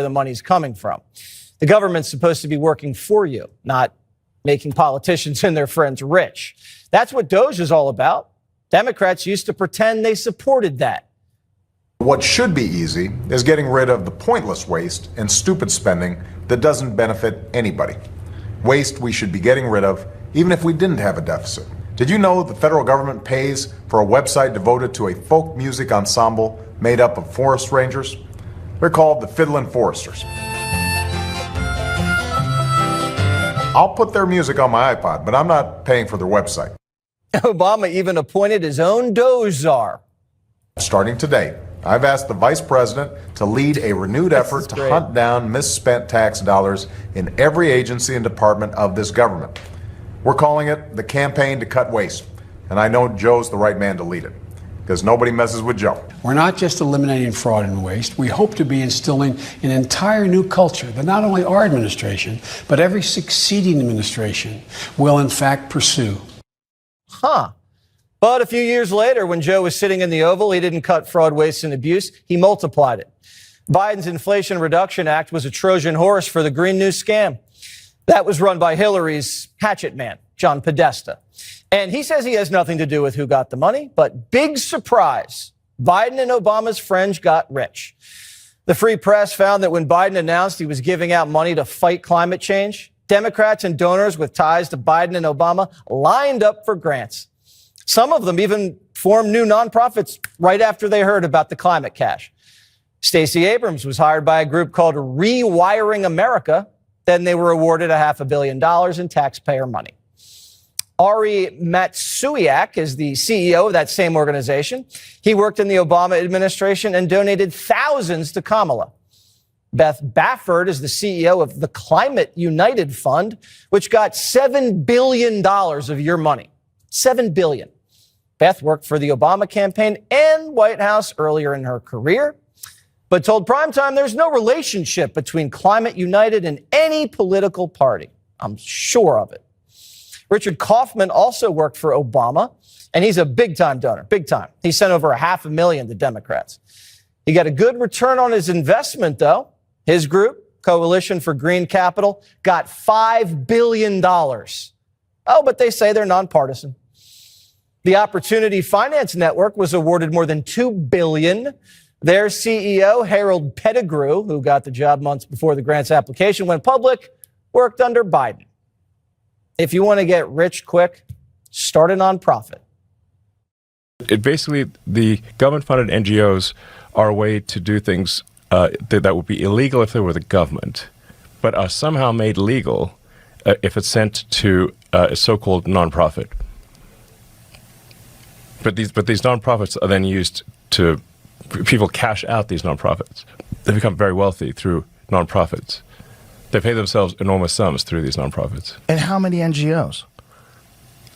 the money's coming from. The government's supposed to be working for you, not making politicians and their friends rich. That's what DOGE is all about. Democrats used to pretend they supported that. What should be easy is getting rid of the pointless waste and stupid spending that doesn't benefit anybody. Waste we should be getting rid of, even if we didn't have a deficit. Did you know the federal government pays for a website devoted to a folk music ensemble made up of forest rangers? They're called the Fiddlin' Foresters. I'll put their music on my iPod, but I'm not paying for their website. Obama even appointed his own DOGE czar. Starting today, I've asked the vice president to lead a renewed effort to hunt down misspent tax dollars in every agency and department of this government. We're calling it the Campaign to Cut Waste, and I know Joe's the right man to lead it, because nobody messes with Joe. We're not just eliminating fraud and waste. We hope to be instilling an entire new culture that not only our administration, but every succeeding administration will in fact pursue. But a few years later, when Joe was sitting in the Oval, he didn't cut fraud, waste, and abuse. He multiplied it. Biden's Inflation Reduction Act was a Trojan horse for the Green New scam. That was run by Hillary's hatchet man, John Podesta. And he says he has nothing to do with who got the money, but big surprise, Biden and Obama's friends got rich. The Free Press found that when Biden announced he was giving out money to fight climate change, Democrats and donors with ties to Biden and Obama lined up for grants. Some of them even formed new nonprofits right after they heard about the climate cash. Stacey Abrams was hired by a group called Rewiring America. Then they were awarded $500 million in taxpayer money. Ari Matsuiak is the CEO of that same organization. He worked in the Obama administration and donated thousands to Kamala. Beth Baffert is the CEO of the Climate United Fund, which got $7 billion of your money. $7 billion. Beth worked for the Obama campaign and White House earlier in her career, but told Primetime there's no relationship between Climate United and any political party. I'm sure of it. Richard Kaufman also worked for Obama, and he's a big-time donor, big time. He sent over $500,000 to Democrats. He got a good return on his investment, though. His group, Coalition for Green Capital, got $5 billion. Oh, but they say they're nonpartisan. The Opportunity Finance Network was awarded more than $2 billion. Their CEO, Harold Pettigrew, who got the job months before the grant's application went public, worked under Biden. If you want to get rich quick, start a nonprofit. Basically, the government-funded NGOs are a way to do things that would be illegal if they were the government, but are somehow made legal if it's sent to a so-called nonprofit. But these nonprofits are then used to, people cash out these nonprofits. They become very wealthy through nonprofits. They pay themselves enormous sums through these nonprofits. And how many NGOs?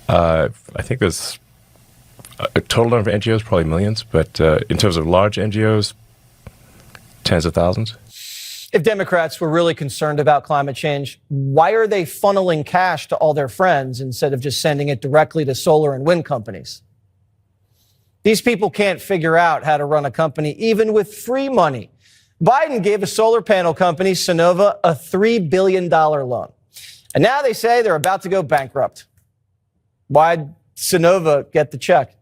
I think there's a total number of NGOs, probably millions, but in terms of large NGOs, tens of thousands. If Democrats were really concerned about climate change, why are they funneling cash to all their friends instead of just sending it directly to solar and wind companies? These people can't figure out how to run a company even with free money. Biden gave a solar panel company, Sunnova, a $3 billion loan. And now they say they're about to go bankrupt. Why'd Sunnova get the check?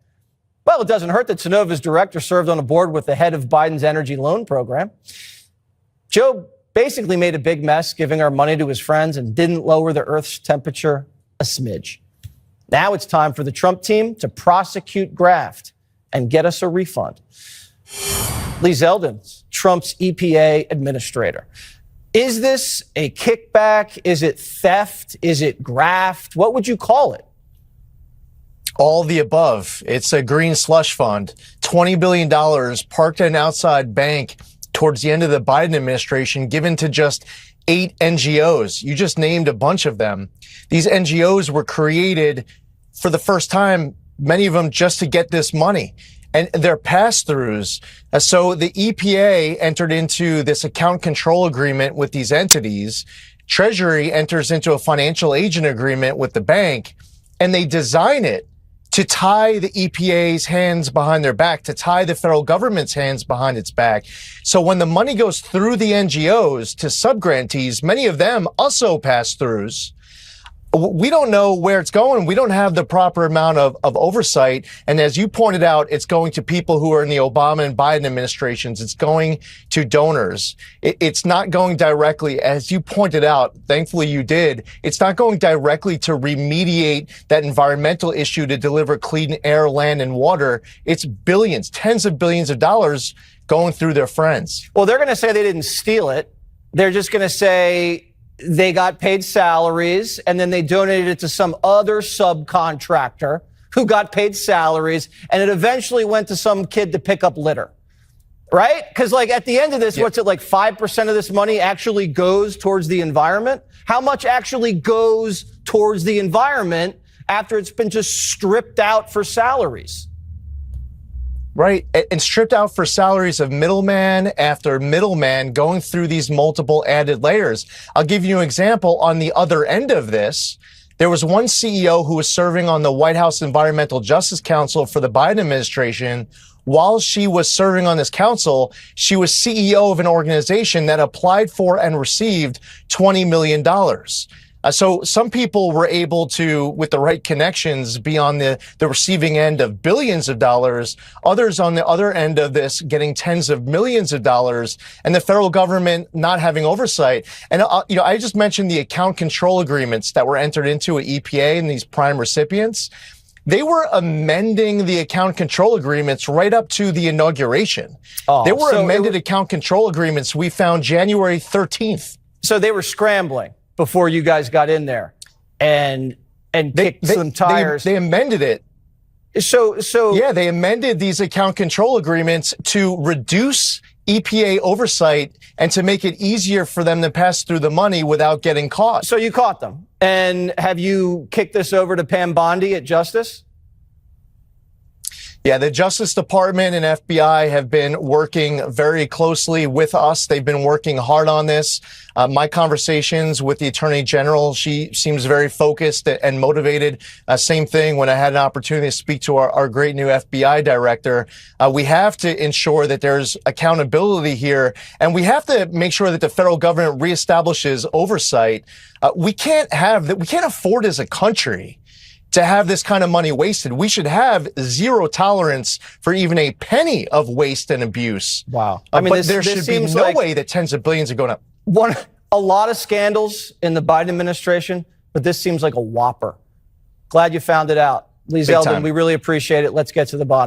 Well, it doesn't hurt that Sunnova's director served on a board with the head of Biden's energy loan program. Joe basically made a big mess giving our money to his friends and didn't lower the Earth's temperature a smidge. Now it's time for the Trump team to prosecute graft and get us a refund. Lee Zeldin, Trump's EPA administrator. Is this a kickback? Is it theft? Is it graft? What would you call it? All the above. It's a green slush fund. $20 billion parked at an outside bank towards the end of the Biden administration, given to just 8 NGOs. You just named a bunch of them. These NGOs were created for the first time, many of them just to get this money. And they're pass-throughs. So the EPA entered into this account control agreement with these entities. Treasury enters into a financial agent agreement with the bank, and they design it to tie the EPA's hands behind their back, to tie the federal government's hands behind its back. So when the money goes through the NGOs to subgrantees, many of them also pass-throughs, we don't know where it's going. We don't have the proper amount of oversight. And as you pointed out, it's going to people who are in the Obama and Biden administrations. It's going to donors. It's not going directly, as you pointed out, thankfully you did, it's not going directly to remediate that environmental issue to deliver clean air, land, and water. It's billions, tens of billions of dollars going through their friends. Well, they're going to say they didn't steal it. They're just going to say they got paid salaries and then they donated it to some other subcontractor who got paid salaries, and it eventually went to some kid to pick up litter. Right? Because like at the end of this, what's it, like 5% of this money actually goes towards the environment? How much actually goes towards the environment after it's been just stripped out for salaries? Right. And stripped out for salaries of middleman after middleman going through these multiple added layers. I'll give you an example. On the other end of this, there was one CEO who was serving on the White House Environmental Justice Council for the Biden administration. While she was serving on this council, she was CEO of an organization that applied for and received $20 million. So some people were able to, with the right connections, be on the receiving end of billions of dollars. Others on the other end of this getting tens of millions of dollars, and the federal government not having oversight. And, I just mentioned the account control agreements that were entered into at EPA and these prime recipients. They were amending the account control agreements right up to the inauguration. There were amended account control agreements we found January 13th. So they were scrambling before you guys got in there and kicked some tires. They amended it. So yeah, they amended these account control agreements to reduce EPA oversight and to make it easier for them to pass through the money without getting caught. So you caught them. And have you kicked this over to Pam Bondi at Justice? Yeah, the Justice Department and FBI have been working very closely with us. They've been working hard on this. My conversations with the Attorney General, she seems very focused and motivated. Same thing when I had an opportunity to speak to our great new FBI director. We have to ensure that there's accountability here, and we have to make sure that the federal government reestablishes oversight. We can't afford as a country to have this kind of money wasted. We should have zero tolerance for even a penny of waste and abuse. Wow. But there should be no way that tens of billions are going up. A lot of scandals in the Biden administration, but this seems like a whopper. Glad you found it out. Lee Zeldin, we really appreciate it. Let's get to the bottom.